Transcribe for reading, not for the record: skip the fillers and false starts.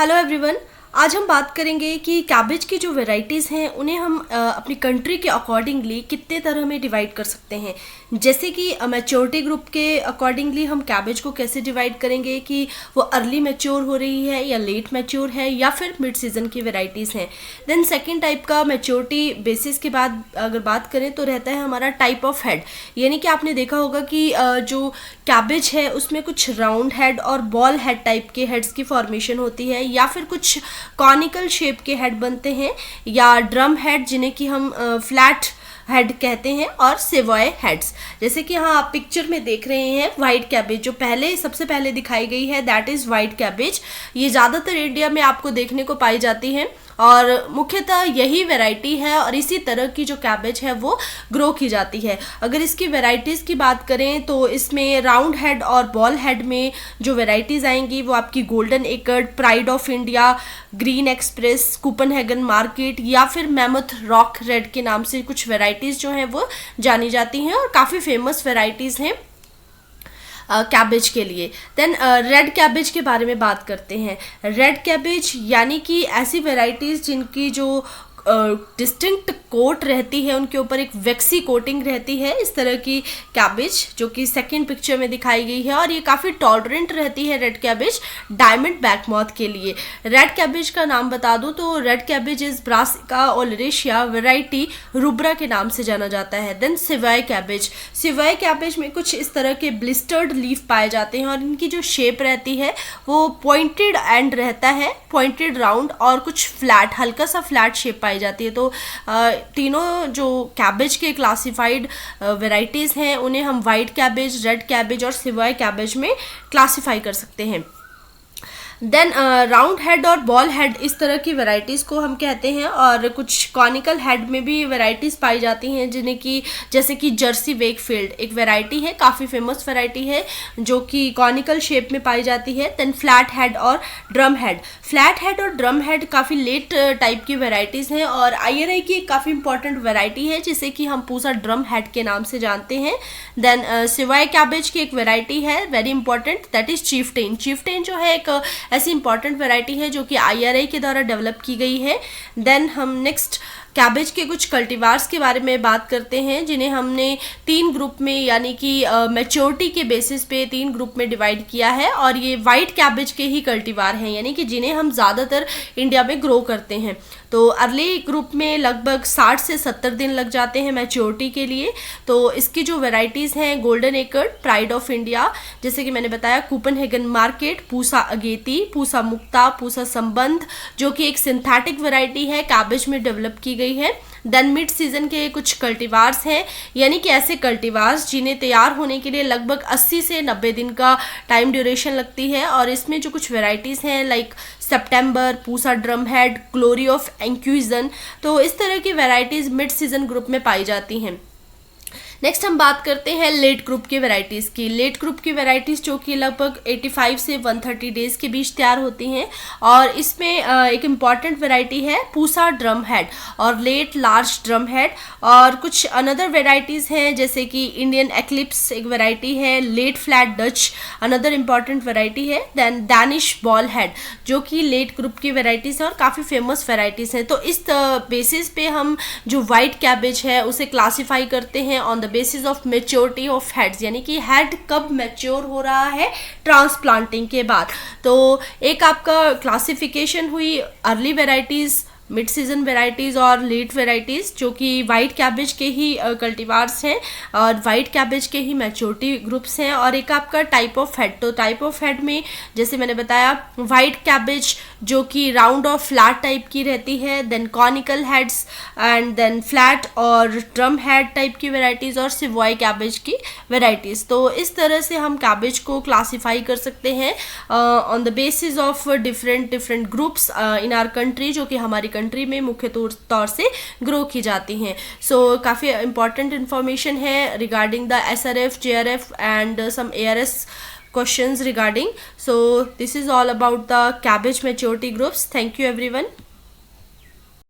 Hello everyone. आज हम बात करेंगे कि कैबेज की जो वैरायटीज़ हैं उन्हें हम अपनी कंट्री के अकॉर्डिंगली कितने तरह में डिवाइड कर सकते हैं। जैसे कि मैच्योरिटी ग्रुप के अकॉर्डिंगली हम कैबेज को कैसे डिवाइड करेंगे कि वो अर्ली मैच्योर हो रही है या लेट मैच्योर है या फिर मिड सीजन की वैरायटीज़ हैं। देन सेकेंड टाइप का मैच्योरिटी बेसिस के बाद अगर बात करें तो रहता है हमारा टाइप ऑफ हेड, यानी कि आपने देखा होगा कि जो कैबेज है उसमें कुछ राउंड हेड और बॉल हेड टाइप के हेड्स की फॉर्मेशन होती है या फिर कुछ कॉनिकल शेप के हेड बनते हैं या ड्रम हेड जिन्हें कि हम फ्लैट हेड कहते हैं और सेवॉय हेड्स। जैसे कि यहाँ आप पिक्चर में देख रहे हैं वाइट कैबेज जो सबसे पहले दिखाई गई है, दैट इज़ वाइट कैबेज। ये ज़्यादातर इंडिया में आपको देखने को पाई जाती है और मुख्यतः यही वैरायटी है और इसी तरह की जो कैबेज है वो ग्रो की जाती है। अगर इसकी वैरायटीज़ की बात करें तो इसमें राउंड हेड और बॉल हेड में जो वैरायटीज़ आएंगी वो आपकी golden acre, pride of India, green express, Copenhagen market या फिर मैमथ रॉक रेड के नाम से कुछ वैरायटीज़ जो हैं वो जानी जाती हैं और काफ़ी फेमस वैरायटीज़ हैं कैबेज के लिए। देन रेड कैबेज के बारे में बात करते हैं। रेड कैबेज यानी कि ऐसी वैरायटीज़ जिनकी जो डिस्टिंक्ट कोट रहती है, उनके ऊपर एक वैक्सी कोटिंग रहती है, इस तरह की कैबेज जो कि सेकंड पिक्चर में दिखाई गई है और ये काफ़ी टॉलरेंट रहती है रेड कैबेज डायमंड बैकमॉथ के लिए। रेड कैबेज का नाम बता दूं तो red cabbage is Brassica oleracea variety rubra के नाम से जाना जाता है। Then savoy cabbage, savoy cabbage में कुछ इस तरह के ब्लिस्टर्ड लीफ पाए जाते हैं और इनकी जो शेप रहती है वो पॉइंटेड एंड रहता है, पॉइंटेड राउंड और कुछ फ्लैट, हल्का सा फ्लैट शेप पाई जाती है। तो तीनों जो कैबेज के क्लासिफाइड वैरायटीज़ हैं उन्हें हम वाइट कैबेज, रेड कैबेज और सेवॉय कैबेज में क्लासिफाई कर सकते हैं। देन राउंड हेड और बॉल हेड इस तरह की वैरायटीज़ को हम कहते हैं और कुछ कॉनिकल हेड में भी वैरायटीज़ पाई जाती हैं जिन्हें कि जैसे कि जर्सी वेकफील्ड एक वैरायटी है, काफ़ी फेमस वैरायटी है जो कि कॉनिकल शेप में पाई जाती है। देन फ्लैट हेड और ड्रम हेड, फ्लैट हेड और ड्रम हेड काफ़ी लेट टाइप की वैरायटीज़ हैं और IRI की एक काफ़ी इंपॉर्टेंट वैरायटी है जिसे कि हम पूसा ड्रम हेड के नाम से जानते हैं। देन सेवॉय कैबेज की एक वैरायटी है very important, that is Chieftain. Chieftain जो है एक ऐसी इंपॉर्टेंट वैरायटी है जो कि IRI के द्वारा डेवलप की गई है। देन हम नेक्स्ट कैबेज के कुछ कल्टीवार्स के बारे में बात करते हैं जिन्हें हमने 3 ग्रुप में यानी कि मैच्योरिटी के बेसिस पे 3 ग्रुप में डिवाइड किया है और ये वाइट कैबेज के ही कल्टीवार हैं यानी कि जिन्हें हम ज़्यादातर इंडिया में ग्रो करते हैं। तो अर्ली ग्रुप में लगभग 60 से 70 दिन लग जाते हैं मैच्योरिटी के लिए। तो इसकी जो वैरायटीज़ हैं golden acre, pride of India, जैसे कि मैंने बताया कूपनहेगन मार्केट, पूसा अगेती, पूसा मुक्ता, पूसा संबंध जो कि एक सिंथेटिक वैरायटी है कैबेज में डेवलप की गई है। देन मिड सीजन के कुछ कल्टीवार्स हैं यानी कि ऐसे कल्टीवार्स जिन्हें तैयार होने के लिए लगभग 80 से 90 दिन का टाइम ड्यूरेशन लगती है और इसमें जो कुछ वैरायटीज़ हैं like September, Pusa drum head, glory of Enkhuizen, तो इस तरह की वैरायटीज़ मिड सीजन ग्रुप में पाई जाती हैं। नेक्स्ट हम बात करते हैं लेट ग्रुप की वैरायटीज़ की। लेट ग्रुप की वैरायटीज़ जो कि लगभग 85 से 130 डेज़ के बीच तैयार होती हैं और इसमें एक इम्पॉर्टेंट वैरायटी है पूसा ड्रम हेड और लेट लार्ज ड्रम हेड और कुछ अनदर वैरायटीज़ हैं जैसे कि इंडियन एक्लिप्स एक वैरायटी है, late flat Dutch another important variety है, देन डैनिश बॉल हेड जो कि लेट ग्रुप की वैरायटीज़ हैं और काफ़ी फेमस वैरायटीज़ हैं। तो इस बेसिस पे हम जो वाइट कैबेज है उसे क्लासीफाई करते हैं on the basis of maturity of heads, यानी कि हेड कब मैच्योर हो रहा है ट्रांसप्लांटिंग के बाद। तो एक आपका क्लासिफिकेशन हुई early varieties, mid season varieties और लेट वेराइटीज़ जो कि वाइट कैबेज के ही कल्टीवार्स हैं और वाइट कैबेज के ही मैच्योरिटी ग्रुप्स हैं। और एक आपका टाइप ऑफ हेड, तो टाइप ऑफ हेड में जैसे मैंने बताया वाइट कैबेज जो कि राउंड और फ्लैट टाइप की रहती है, then conical heads and then flat और ड्रम हेड टाइप की वेराइटीज़ और सेवॉय कैबेज की वेराइटीज़। तो इस तरह से हम कैबेज को क्लासीफाई कर सकते हैं on the basis of different groups in our country जो कि हमारी कंट्री में मुख्य तौर से ग्रो की जाती हैं। सो काफ़ी इंपॉर्टेंट इन्फॉर्मेशन है regarding the SRF, JRF and some ARS questions regarding. So this is all about the cabbage maturity groups. Thank you everyone.